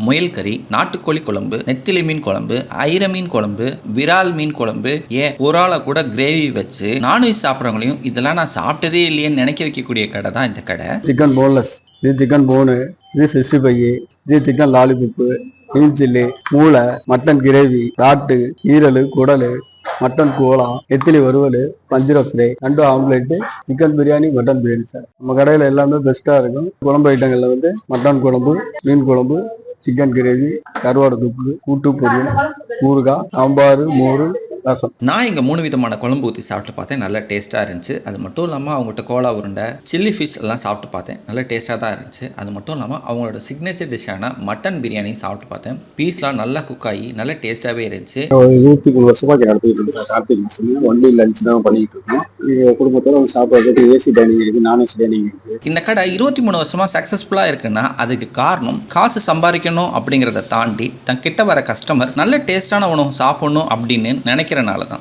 முயல் கறி, நாட்டுக்கோழி குழம்பு, நெத்திலி மீன் குழம்பு, ஐர மீன் குழம்பு, விரால் மீன் குழம்பு, ஒரு ஆளை கூட கிரேவி வச்சு நான்வெஜ் சாப்பிட்றவங்களையும் இதெல்லாம் நான் சாப்பிட்டதே இல்லையேன்னு நினைக்க வைக்கக்கூடிய கடை தான் இந்த கடை. சிக்கன் போன்லெஸ், இது சிக்கன் போனு, இது 65, இது சிக்கன் லாலிபப்பு, மீன் சில்லி, மூளை, மட்டன் கிரேவி, ராட்டு, ஈரல், குடல், மட்டன் கோலா, நெத்திலி வறுவல், பஞ்சரம் ஃப்ரை, நண்டு omelette, chicken biryani, mutton biryani sir. நம்ம கடையில் எல்லாமே பெஸ்ட்டாக இருக்கும். குழம்பு ஐட்டங்களில் வந்து மட்டன் குழம்பு, மீன் குழம்பு, சிக்கன் கிரேவி, கருவாடு தொக்கு, கூட்டு பொரியல், ஊறுகாய், சாம்பார், மோர், ரசம். நான் இங்கே 3 விதமான குழம்பு ஊற்றி சாப்பிட்டு பார்த்தேன். நல்லா டேஸ்ட்டாக இருந்துச்சு. அது மட்டும் இல்லாமல் அவங்கள்ட்ட கோலா உருண்டை, சில்லி ஃபிஷ் எல்லாம் சாப்பிட்டு பார்த்தேன். நல்லா டேஸ்ட்டாக தான் இருந்துச்சு. அது மட்டும் இல்லாமல் அவங்களோட சிக்னேச்சர் டிஷ்ஷான மட்டன் பிரியாணியும் சாப்பிட்டு பார்த்தேன். பீஸ்லாம் நல்லா குக் ஆகி நல்லா டேஸ்ட்டாகவே இருந்துச்சு. 23 வருஷமா நடத்திட்டு இருக்கோம் சார். கார்த்திக் மாசம் ஒன்லி லஞ்ச் தான் பண்ணிட்டு இருக்கோம். குடும்பத்தோட சாப்பிட்றதுக்கு ஏசி டைனிங் இருக்கு, நான்ஏசி டைனிங் இருக்கு. இந்த கடை 23 வருஷமா சக்ஸஸ்ஃபுல்லாக இருக்குன்னா அதுக்கு காரணம் காசு சம்பாதிக்கணும் அப்படிங்கிறத தாண்டி தன் கிட்ட வர கஸ்டமர் நல்ல டேஸ்டான உணவு சாப்பிடணும் அப்படின்னு நினைக்கிறனால தான்.